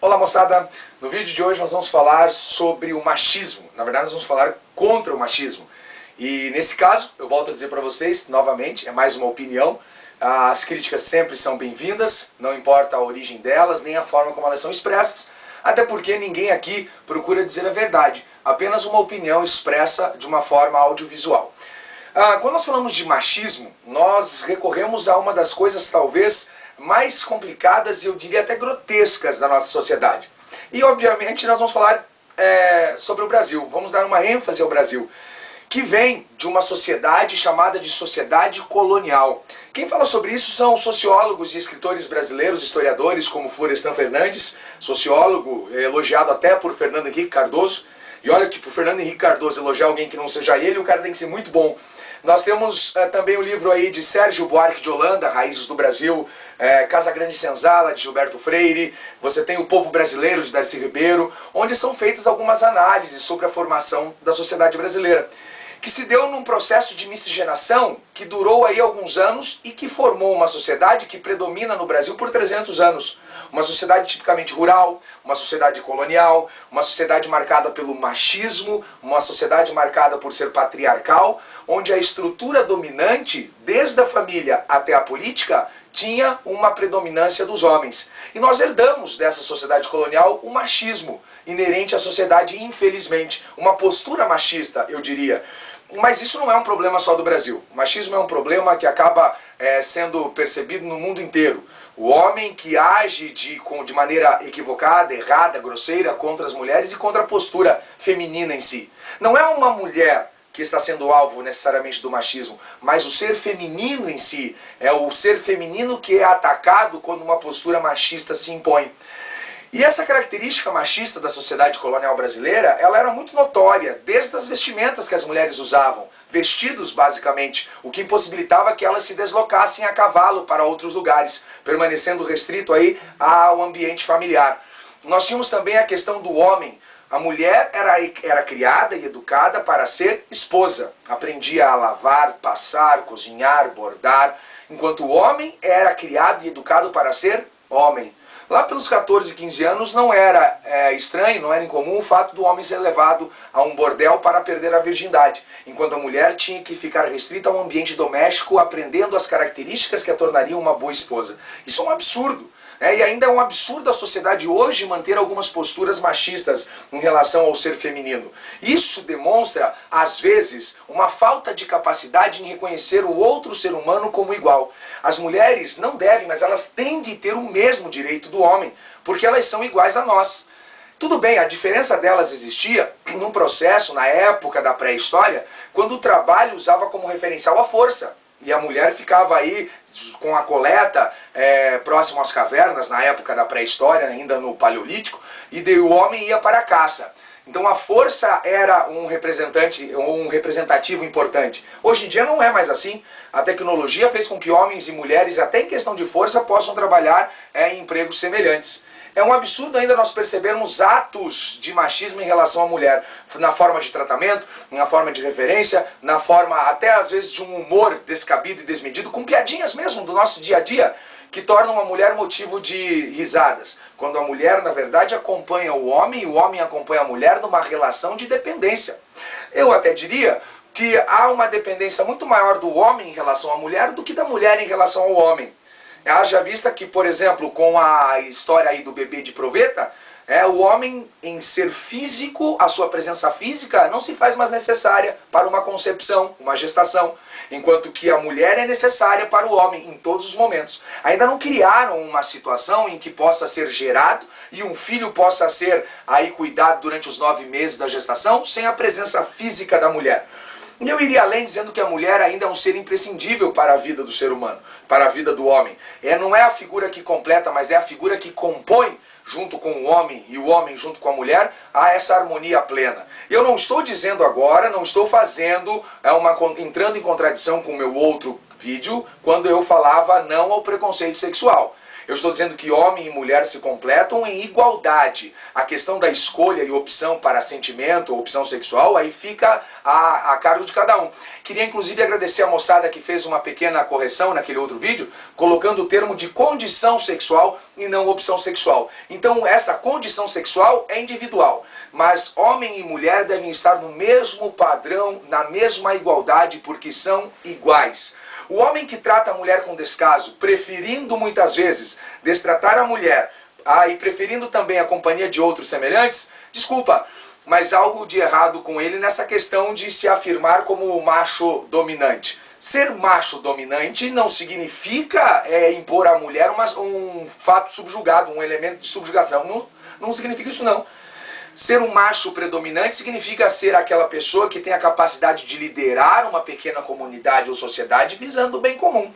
Olá moçada, no vídeo de hoje nós vamos falar sobre o machismo. Na verdade nós vamos falar contra o machismo. E nesse caso, eu volto a dizer para vocês, novamente, é mais uma opinião. As críticas sempre são bem-vindas, não importa a origem delas, nem a forma como elas são expressas. Até porque ninguém aqui procura dizer a verdade, apenas uma opinião expressa de uma forma audiovisual. Quando nós falamos de machismo, nós recorremos a uma das coisas talvez mais complicadas e eu diria até grotescas da nossa sociedade. E obviamente nós vamos falar sobre o Brasil, vamos dar uma ênfase ao Brasil, que vem de uma sociedade chamada de sociedade colonial. Quem fala sobre isso são sociólogos e escritores brasileiros, historiadores como Florestan Fernandes, sociólogo elogiado até por Fernando Henrique Cardoso. E olha que por Fernando Henrique Cardoso elogiar alguém que não seja ele, o cara tem que ser muito bom. Nós temos também o livro aí de Sérgio Buarque de Holanda, Raízes do Brasil, Casa Grande Senzala, de Gilberto Freire, você tem O Povo Brasileiro, de Darcy Ribeiro, onde são feitas algumas análises sobre a formação da sociedade brasileira, que se deu num processo de miscigenação que durou aí alguns anos e que formou uma sociedade que predomina no Brasil por 300 anos. Uma sociedade tipicamente rural, uma sociedade colonial, uma sociedade marcada pelo machismo, uma sociedade marcada por ser patriarcal, onde a estrutura dominante, desde a família até a política, tinha uma predominância dos homens. E nós herdamos dessa sociedade colonial o machismo inerente à sociedade, infelizmente. Uma postura machista, eu diria. Mas isso não é um problema só do Brasil. O machismo é um problema que acaba sendo percebido no mundo inteiro. O homem que age de maneira equivocada, errada, grosseira contra as mulheres e contra a postura feminina em si. Não é uma mulher que está sendo alvo necessariamente do machismo, mas o ser feminino em si. É o ser feminino que é atacado quando uma postura machista se impõe. E essa característica machista da sociedade colonial brasileira, ela era muito notória, desde as vestimentas que as mulheres usavam, vestidos basicamente, o que impossibilitava que elas se deslocassem a cavalo para outros lugares, permanecendo restrito aí ao ambiente familiar. Nós tínhamos também a questão do homem. A mulher era criada e educada para ser esposa, aprendia a lavar, passar, cozinhar, bordar, enquanto o homem era criado e educado para ser homem. Lá pelos 14, 15 anos não era estranho, não era incomum o fato do homem ser levado a um bordel para perder a virgindade, enquanto a mulher tinha que ficar restrita a um ambiente doméstico, aprendendo as características que a tornariam uma boa esposa. Isso é um absurdo. E ainda é um absurdo a sociedade hoje manter algumas posturas machistas em relação ao ser feminino. Isso demonstra, às vezes, uma falta de capacidade em reconhecer o outro ser humano como igual. As mulheres não devem, mas elas têm de ter o mesmo direito do homem, porque elas são iguais a nós. Tudo bem, a diferença delas existia num processo, na época da pré-história, quando o trabalho usava como referencial a força. E a mulher ficava aí com a coleta próximo às cavernas, na época da pré-história, ainda no Paleolítico, e o homem ia para a caça. Então a força era um representativo importante. Hoje em dia não é mais assim. A tecnologia fez com que homens e mulheres, até em questão de força, possam trabalhar em empregos semelhantes. É um absurdo ainda nós percebermos atos de machismo em relação à mulher, na forma de tratamento, na forma de referência, na forma até às vezes de um humor descabido e desmedido, com piadinhas mesmo do nosso dia a dia, que tornam a mulher motivo de risadas. Quando a mulher, na verdade, acompanha o homem acompanha a mulher numa relação de dependência. Eu até diria que há uma dependência muito maior do homem em relação à mulher do que da mulher em relação ao homem. Haja vista que, por exemplo, com a história aí do bebê de proveta, o homem em ser físico, a sua presença física não se faz mais necessária para uma concepção, uma gestação, enquanto que a mulher é necessária para o homem em todos os momentos. Ainda não criaram uma situação em que possa ser gerado e um filho possa ser aí cuidado durante os 9 meses da gestação sem a presença física da mulher. E eu iria além dizendo que a mulher ainda é um ser imprescindível para a vida do ser humano, para a vida do homem. Não é a figura que completa, mas é a figura que compõe, junto com o homem e o homem junto com a mulher, a essa harmonia plena. Eu não estou dizendo agora, não estou fazendo, entrando em contradição com o meu outro vídeo, quando eu falava não ao preconceito sexual. Eu estou dizendo que homem e mulher se completam em igualdade. A questão da escolha e opção para sentimento, opção sexual, aí fica a cargo de cada um. Queria inclusive agradecer a moçada que fez uma pequena correção naquele outro vídeo, colocando o termo de condição sexual e não opção sexual. Então essa condição sexual é individual, mas homem e mulher devem estar no mesmo padrão, na mesma igualdade, porque são iguais. O homem que trata a mulher com descaso, preferindo muitas vezes destratar a mulher, e preferindo também a companhia de outros semelhantes, desculpa, mas algo de errado com ele nessa questão de se afirmar como macho dominante. Ser macho dominante não significa impor à mulher um fato subjugado, um elemento de subjugação. Não significa isso não. Ser um macho predominante significa ser aquela pessoa que tem a capacidade de liderar uma pequena comunidade ou sociedade visando o bem comum.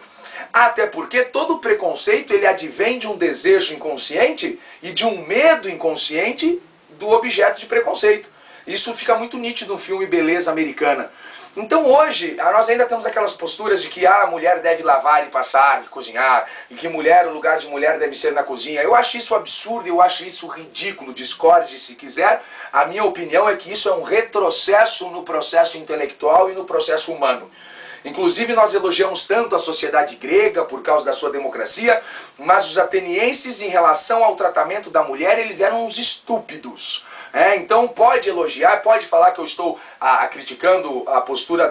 Até porque todo preconceito ele advém de um desejo inconsciente e de um medo inconsciente do objeto de preconceito. Isso fica muito nítido no filme Beleza Americana. Então hoje, nós ainda temos aquelas posturas de que a mulher deve lavar e passar e cozinhar, e que o lugar de mulher deve ser na cozinha. Eu acho isso absurdo, eu acho isso ridículo, discorde se quiser. A minha opinião é que isso é um retrocesso no processo intelectual e no processo humano. Inclusive nós elogiamos tanto a sociedade grega por causa da sua democracia, mas os atenienses em relação ao tratamento da mulher, eles eram uns estúpidos. Então pode elogiar, pode falar que eu estou criticando a postura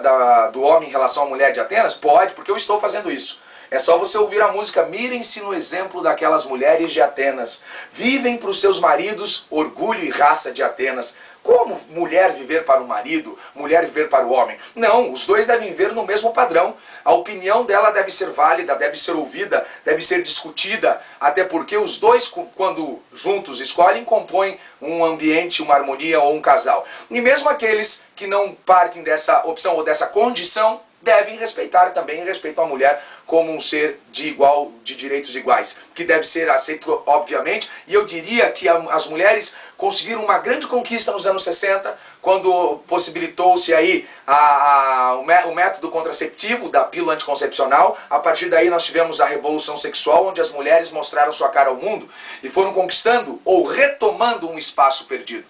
do homem em relação à mulher de Atenas? Pode, porque eu estou fazendo isso. É só você ouvir a música Mirem-se no exemplo daquelas mulheres de Atenas. Vivem para os seus maridos orgulho e raça de Atenas. Como mulher viver para o marido, mulher viver para o homem? Não, os dois devem viver no mesmo padrão. A opinião dela deve ser válida, deve ser ouvida, deve ser discutida. Até porque os dois, quando juntos escolhem, compõem um ambiente, uma harmonia ou um casal. E mesmo aqueles que não partem dessa opção ou dessa condição, devem respeitar também, respeitam a mulher como um ser de direitos iguais, que deve ser aceito, obviamente, e eu diria que as mulheres conseguiram uma grande conquista nos anos 60, quando possibilitou-se aí o método contraceptivo da pílula anticoncepcional. A partir daí nós tivemos a revolução sexual, onde as mulheres mostraram sua cara ao mundo e foram conquistando ou retomando um espaço perdido.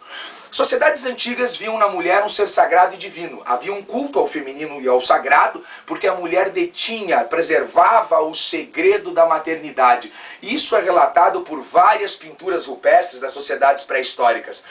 Sociedades antigas viam na mulher um ser sagrado e divino. Havia um culto ao feminino e ao sagrado, porque a mulher detinha, preservava o segredo da maternidade. Isso é relatado por várias pinturas rupestres das sociedades pré-históricas.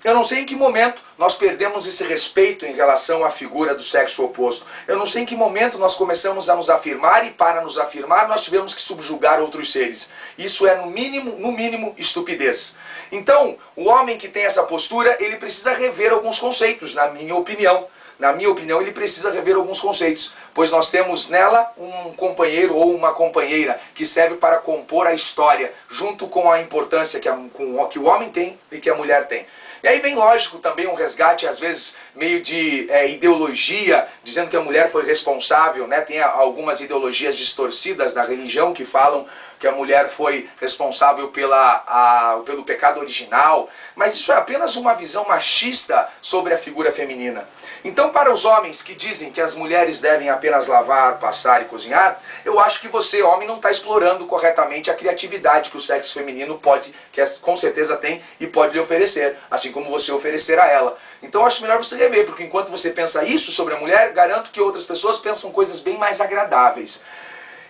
Eu não sei em que momento nós perdemos esse respeito em relação à figura do sexo oposto. Eu não sei em que momento nós começamos a nos afirmar e para nos afirmar nós tivemos que subjugar outros seres. Isso é no mínimo estupidez. Então, o homem que tem essa postura, ele precisa rever alguns conceitos, na minha opinião. Na minha opinião, ele precisa rever alguns conceitos, pois nós temos nela um companheiro ou uma companheira que serve para compor a história, junto com a importância que o homem tem e que a mulher tem. E aí vem, lógico, também um resgate, às vezes, meio de ideologia, dizendo que a mulher foi responsável, né? Tem algumas ideologias distorcidas da religião que falam que a mulher foi responsável pelo pecado original, mas isso é apenas uma visão machista sobre a figura feminina. Então, para os homens que dizem que as mulheres devem apenas lavar, passar e cozinhar, eu acho que você, homem, não está explorando corretamente a criatividade que o sexo feminino pode, que com certeza tem e pode lhe oferecer, assim como você oferecer a ela. Então, eu acho melhor você rever, porque enquanto você pensa isso sobre a mulher, garanto que outras pessoas pensam coisas bem mais agradáveis.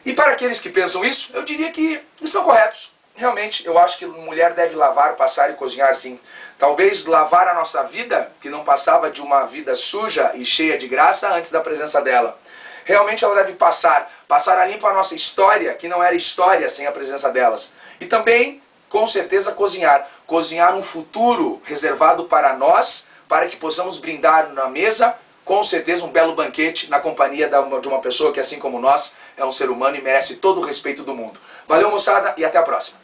E para aqueles que pensam isso, eu diria que estão corretos. Realmente, eu acho que mulher deve lavar, passar e cozinhar, sim. Talvez lavar a nossa vida, que não passava de uma vida suja e cheia de graça antes da presença dela. Realmente ela deve passar a limpo a nossa história, que não era história sem a presença delas. E também, com certeza, cozinhar. Cozinhar um futuro reservado para nós, para que possamos brindar na mesa, com certeza, um belo banquete na companhia de uma pessoa que, assim como nós, é um ser humano e merece todo o respeito do mundo. Valeu, moçada, e até a próxima.